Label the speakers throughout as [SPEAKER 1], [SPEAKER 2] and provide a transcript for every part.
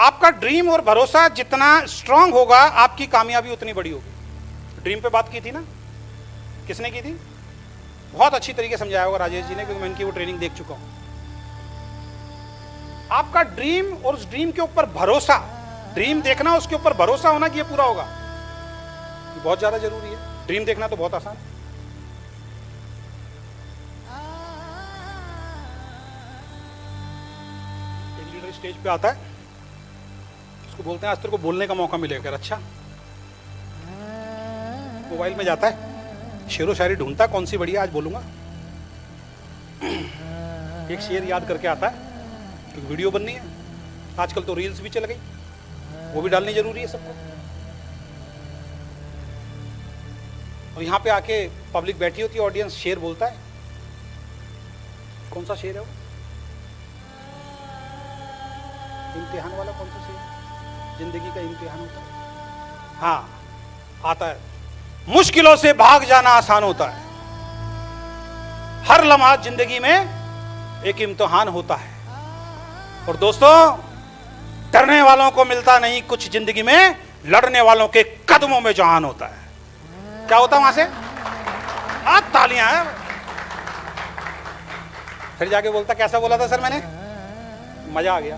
[SPEAKER 1] आपका ड्रीम और भरोसा जितना स्ट्रांग होगा आपकी कामयाबी उतनी बड़ी होगी। ड्रीम पे बात की थी ना, किसने की थी? बहुत अच्छी तरीके समझाया होगा राजेश जी ने, क्योंकि मैं इनकी वो ट्रेनिंग देख चुका हूं। आपका ड्रीम और उस ड्रीम के ऊपर भरोसा, ड्रीम देखना उसके ऊपर भरोसा होना कि ये पूरा होगा, ये बहुत ज्यादा जरूरी है। ड्रीम देखना तो बहुत आसान है। एक लीडर स्टेज पे आता है, उसको बोलते हैं आज तेरे को बोलने का मौका मिलेगा। अच्छा, मोबाइल में जाता है, शेरो शायरी ढूंढता है, कौन सी बढ़िया आज बोलूंगा। एक शेर याद करके आता है, क्योंकि वीडियो बननी है, आजकल तो रील्स भी चल गई, वो भी डालनी जरूरी है सबको। और यहां पे आके पब्लिक बैठी होती है, ऑडियंस, शेर बोलता है। कौन सा शेर है वो? इम्तिहान वाला कौन सा शेर? जिंदगी का इम्तिहान होता है। हाँ, आता है, मुश्किलों से भाग जाना आसान होता है, हर लम्हा जिंदगी में एक इम्तिहान होता है। और दोस्तों, डरने वालों को मिलता नहीं कुछ जिंदगी में, लड़ने वालों के कदमों में जहान होता है। क्या होता है वहां से? तालियां हैं। फिर जाके बोलता, कैसा बोला था सर मैंने? मजा आ गया।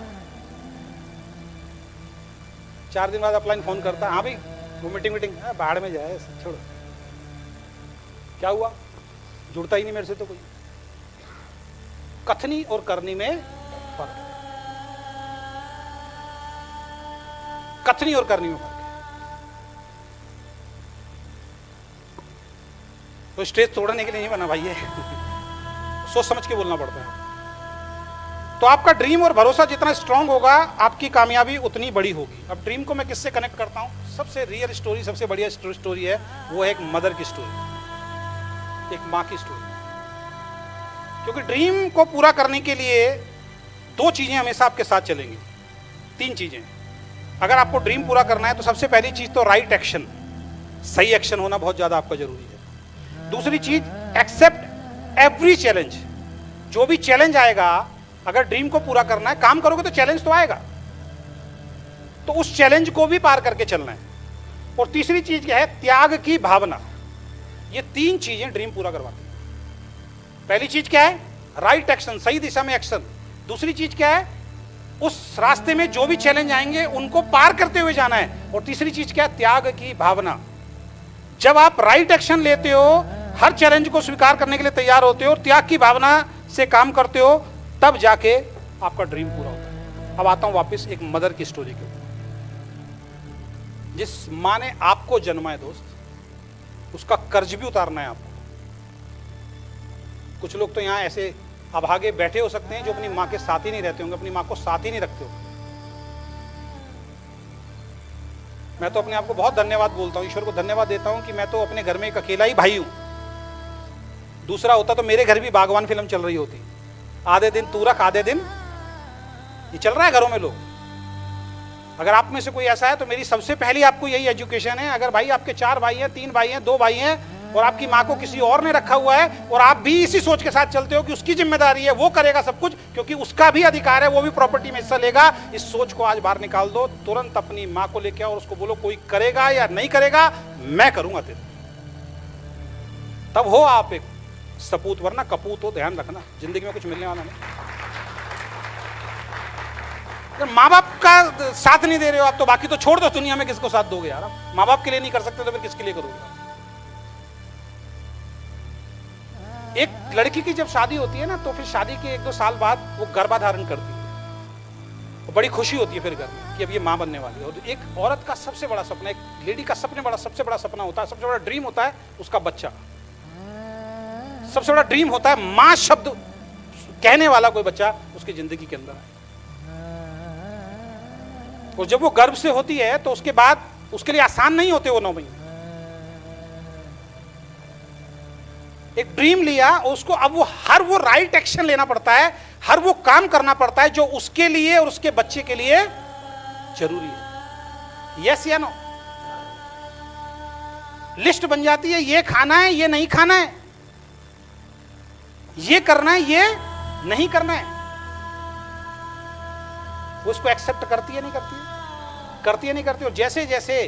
[SPEAKER 1] 4 दिन बाद अपलाइन फोन करता, हाँ भाई वो मीटिंग बाहर में जाए, छोड़ो। क्या हुआ? जुड़ता ही नहीं मेरे से तो कोई। कथनी और करनी में फर्क है। कथनी और करनी में फर्क है। तो स्टेज तोड़ने के लिए नहीं बना भाई ये। सोच समझ के बोलना पड़ता है। तो आपका ड्रीम और भरोसा जितना स्ट्रांग होगा आपकी कामयाबी उतनी बड़ी होगी। अब ड्रीम को मैं किससे कनेक्ट करता हूं? सबसे रियल स्टोरी, सबसे बढ़िया स्टोरी है, वो है एक मदर की स्टोरी, एक मां की स्टोरी। क्योंकि ड्रीम को पूरा करने के लिए 2 चीजें हमेशा आपके साथ चलेंगी, 3 चीजें। अगर आपको ड्रीम पूरा करना है तो सबसे पहली चीज तो राइट एक्शन, सही एक्शन होना बहुत ज्यादा आपका जरूरी है। दूसरी चीज, एक्सेप्ट एवरी चैलेंज। जो भी चैलेंज आएगा, अगर ड्रीम को पूरा करना है, काम करोगे तो चैलेंज तो आएगा, तो उस चैलेंज को भी पार करके चलना है। और तीसरी चीज क्या है? त्याग की भावना। ये 3 चीजें ड्रीम पूरा करवाती है। पहली चीज क्या है? राइट एक्शन, सही दिशा में एक्शन। दूसरी चीज क्या है? उस रास्ते में जो भी चैलेंज आएंगे उनको पार करते हुए जाना है। और तीसरी चीज क्या है? त्याग की भावना। जब आप राइट एक्शन लेते हो, हर चैलेंज को स्वीकार करने के लिए तैयार होते हो और त्याग की भावना से काम करते हो, तब जाके आपका ड्रीम पूरा होता है। अब आता हूं वापस एक मदर की स्टोरी के ऊपर। जिस मां ने आपको जन्मा है दोस्त, उसका कर्ज भी उतारना है आपको। कुछ लोग तो यहां ऐसे अभागे बैठे हो सकते हैं जो अपनी मां के साथ ही नहीं रहते होंगे, अपनी मां को साथ ही नहीं रखते होंगे। मैं तो अपने आप को बहुत धन्यवाद बोलता हूं, ईश्वर को धन्यवाद देता हूं कि मैं तो अपने घर में एक अकेला ही भाई हूं। दूसरा होता तो मेरे घर भी बागवान फिल्म चल रही होती, आधे दिन तू रख आधे दिन ये चल रहा है घरों में लोग। अगर आप में से कोई ऐसा है तो मेरी सबसे पहली आपको यही एजुकेशन है, अगर भाई आपके 4 भाई हैं, 3 भाई हैं, 2 भाई हैं और आपकी मां को किसी और ने रखा हुआ है और आप भी इसी सोच के साथ चलते हो कि उसकी जिम्मेदारी है, वो करेगा सब कुछ, क्योंकि उसका भी अधिकार है, वो भी प्रॉपर्टी में हिस्सा लेगा, इस सोच को आज बाहर निकाल दो। तुरंत अपनी मां को लेके आओ और उसको बोलो कोई करेगा या नहीं करेगा, मैं करूंगा तेरे। तब हो आप एक सपूत, वरना कपूत हो। ध्यान रखना, जिंदगी में कुछ मिलने वाला नहीं। माँ बाप का साथ नहीं दे रहे हो आप तो बाकी तो छोड़ दो, दुनिया में किसको साथ दोगे यार? आप माँ बाप के लिए नहीं कर सकते तो फिर किसके लिए करोगे? एक लड़की की जब शादी होती है ना, तो फिर शादी के 1-2 साल बाद वो गर्भाधारण करती है, तो बड़ी खुशी होती है फिर घर में कि अब ये माँ बनने वाली है। और एक औरत का सबसे बड़ा सपना, एक लेडी का सबसे बड़ा सपना होता है, सबसे बड़ा ड्रीम होता है उसका बच्चा। सबसे बड़ा ड्रीम होता है माँ शब्द कहने वाला कोई बच्चा उसकी जिंदगी के अंदर है। और जब वो गर्भ से होती है तो उसके बाद उसके लिए आसान नहीं होते वो 9 महीने। एक ड्रीम लिया उसको, अब वो राइट एक्शन लेना पड़ता है, हर वो काम करना पड़ता है जो उसके लिए और उसके बच्चे के लिए जरूरी है। यस या नो? लिस्ट बन जाती है, ये खाना है, ये नहीं खाना है, ये करना है, ये नहीं करना है। वो इसको एक्सेप्ट करती है नहीं करती है? करती है नहीं करती? और जैसे जैसे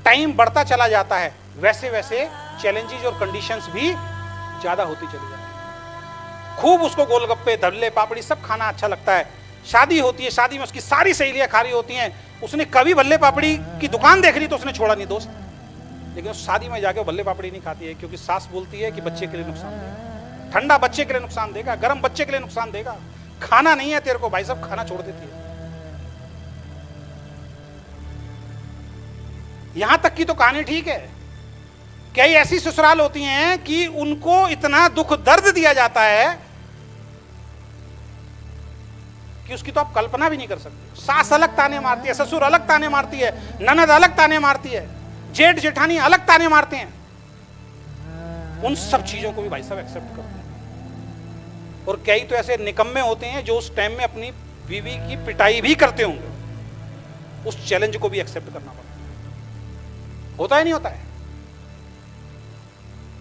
[SPEAKER 1] टाइम बढ़ता चला जाता है वैसे वैसे चैलेंजेस और कंडीशंस भी ज्यादा होती चली जाती है। खूब उसको गोलगप्पे, धल्ले, पापड़ी सब खाना अच्छा लगता है। शादी होती है, शादी में उसकी सारी सहेलियां खा रही होती हैं, उसने कभी भल्ले पापड़ी की दुकान देख ली तो उसने छोड़ा नहीं दोस्त। लेकिन उस शादी में जाके भल्ले पापड़ी नहीं खाती है, क्योंकि सास बोलती है कि बच्चे के लिए नुकसान देगा, ठंडा बच्चे के लिए नुकसान देगा, गर्म बच्चे के लिए नुकसान देगा, खाना नहीं है तेरे को भाई साहब, खाना छोड़ देती है। यहां तक की तो कहानी ठीक है। कई ऐसी ससुराल होती हैं कि उनको इतना दुख दर्द दिया जाता है कि उसकी तो आप कल्पना भी नहीं कर सकते। सास अलग ताने मारती है, ससुर अलग ताने मारती है, ननद अलग ताने मारती है, जेठ जेठानी अलग ताने मारते हैं। उन सब चीजों को भी भाई साहब एक्सेप्ट करते हैं। और कई तो ऐसे निकम्मे होते हैं जो उस टाइम में अपनी बीवी की पिटाई भी करते होंगे, उस चैलेंज को भी एक्सेप्ट करना पड़ता है। होता है नहीं होता है?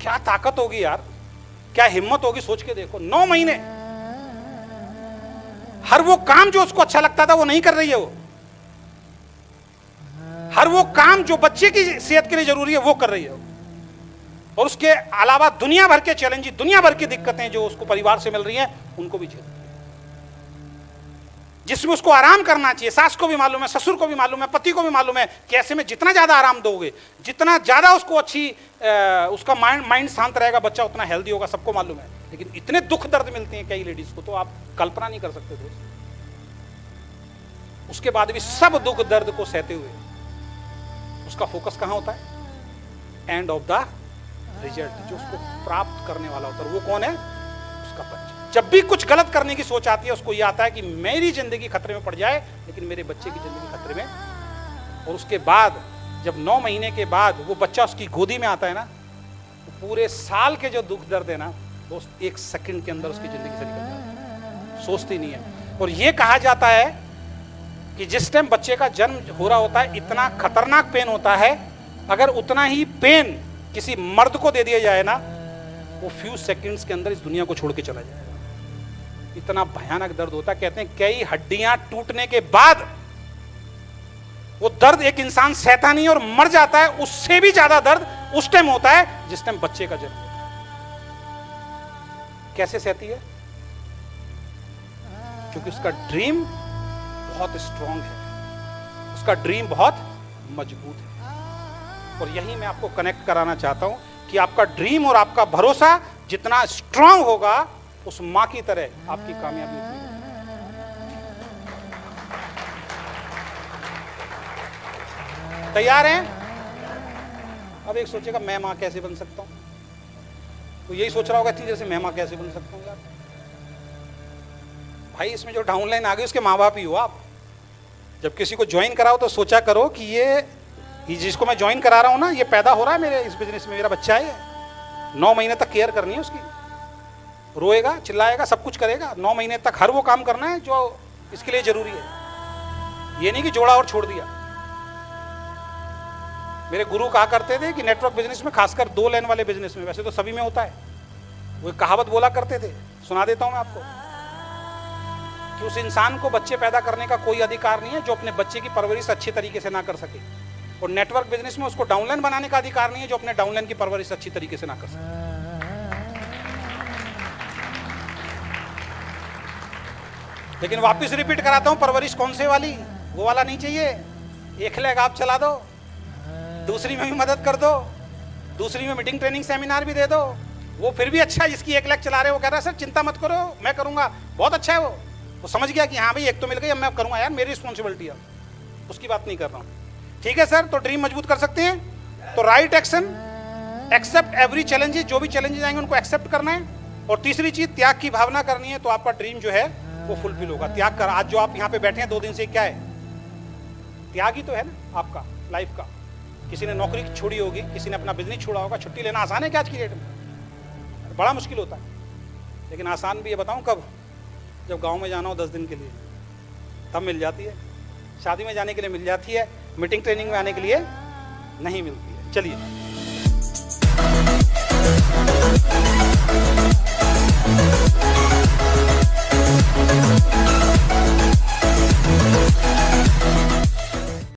[SPEAKER 1] क्या ताकत होगी यार, क्या हिम्मत होगी, सोच के देखो। 9 महीने हर वो काम जो उसको अच्छा लगता था वो नहीं कर रही है वो, हर वो काम जो बच्चे की सेहत के लिए जरूरी है वो कर रही है वो। और उसके अलावा दुनिया भर के चैलेंज, दुनिया भर की दिक्कतें जो उसको परिवार से मिल रही हैं उनको भी झेल, जिसमें उसको आराम करना चाहिए। सास को भी मालूम है, ससुर को भी मालूम है, पति को भी मालूम है कि ऐसे में जितना ज्यादा आराम दोगे, जितना ज्यादा उसको अच्छी उसका माइंड शांत रहेगा, बच्चा उतना हेल्दी होगा, सबको मालूम है। लेकिन इतने दुख दर्द मिलते हैं कई लेडीज को तो आप कल्पना नहीं कर सकते दोस्त। उसके बाद भी सब दुख दर्द को सहते हुए उसका फोकस कहां होता है? एंड ऑफ द रिजल्ट, जो उसको प्राप्त करने वाला होता है वो कौन है? उसका बच्चा। जब भी कुछ गलत करने की सोच आती है उसको ये आता है कि मेरी जिंदगी खतरे में पड़ जाए लेकिन मेरे बच्चे की जिंदगी खतरे में। और उसके बाद जब 9 महीने के बाद वो बच्चा उसकी गोदी में आता है ना, तो पूरे साल के जो दुख दर्द है ना दोस्त, 1 सेकंड के अंदर उसकी जिंदगी से निकल जाता है, सोचती नहीं है। और ये कहा जाता है कि जिस टाइम बच्चे का जन्म हो रहा होता है इतना खतरनाक पेन होता है, अगर उतना ही पेन किसी मर्द को दे दिया जाए ना, वो फ्यू सेकंड्स के अंदर इस दुनिया को छोड़ के चला जाएगा। इतना भयानक दर्द होता है। कहते हैं कई हड्डियां टूटने के बाद वो दर्द एक इंसान सहता नहीं और मर जाता है, उससे भी ज्यादा दर्द उस टाइम होता है जिस टाइम बच्चे का जन्म होता है। कैसे सहती है? क्योंकि उसका ड्रीम बहुत स्ट्रांग है, उसका ड्रीम बहुत मजबूत है। और यही मैं आपको कनेक्ट कराना चाहता हूं कि आपका ड्रीम और आपका भरोसा जितना स्ट्रांग होगा, उस मां की तरह आपकी कामयाबी उतनी होगी। तैयार हैं? अब एक सोचेगा मैं मां कैसे बन सकता हूं, तो यही सोच रहा होगा इतनी देर से मैं मां कैसे बन सकता हूं यार। भाई इसमें जो डाउनलाइन आ गई उसके माँ बाप ही हो आप। जब किसी को ज्वाइन कराओ तो सोचा करो कि ये जिसको मैं ज्वाइन करा रहा हूं ना, ये पैदा हो रहा है मेरे इस बिजनेस में, मेरा बच्चा है। 9 महीने तक केयर करनी है उसकी, रोएगा, चिल्लाएगा, सब कुछ करेगा। 9 महीने तक हर वो काम करना है जो इसके लिए जरूरी है। ये नहीं कि जोड़ा और छोड़ दिया। मेरे गुरु कहा करते थे कि नेटवर्क बिजनेस में, खासकर 2 लेन वाले बिजनेस में, वैसे तो सभी में होता है, वो कहावत बोला करते थे, सुना देता हूं मैं आपको, कि उस इंसान को बच्चे पैदा करने का कोई अधिकार नहीं है जो अपने बच्चे की परवरिश अच्छी तरीके से ना कर सके। और नेटवर्क बिजनेस में उसको डाउनलाइन बनाने का अधिकार नहीं है जो अपने डाउनलाइन की परवरिश अच्छी तरीके से ना कर सके। लेकिन वापस रिपीट कराता हूं, परवरिश कौन से वाली? वो वाला नहीं चाहिए। 1 लेग आप चला दो, दूसरी में भी मदद कर दो, दूसरी में मीटिंग ट्रेनिंग सेमिनार भी दे दो, वो फिर भी अच्छा है। जिसकी 1 लेग चला रहे हो, वो कह रहा है सर चिंता मत करो मैं करूंगा, बहुत अच्छा है वो समझ गया कि हाँ भाई एक तो मिल गई, अब मैं करूंगा यार, मेरी रिस्पॉन्सिबिलिटी है, उसकी बात नहीं कर रहा हूं। ठीक है सर, तो ड्रीम मजबूत कर सकते हैं तो right action, accept every challenges, जो भी चैलेंजेस आएंगे उनको एक्सेप्ट करना है। और तीसरी चीज त्याग की भावना करनी है, तो आपका ड्रीम जो है वो फुलफिल होगा। त्याग कर, आज जो आप यहाँ पे बैठे हैं 2 दिन से, क्या है? त्याग ही तो है ना आपका लाइफ का। किसी ने नौकरी छोड़ी होगी, किसी ने अपना बिजनेस छोड़ा होगा। छुट्टी लेना आसान है क्या आज की डेट में? बड़ा मुश्किल होता है। लेकिन आसान भी ये बताऊं कब? जब गांव में जाना हो 10 दिन के लिए, तब मिल जाती है। शादी में जाने के लिए मिल जाती है, मीटिंग ट्रेनिंग में आने के लिए नहीं मिलती है। चलिए।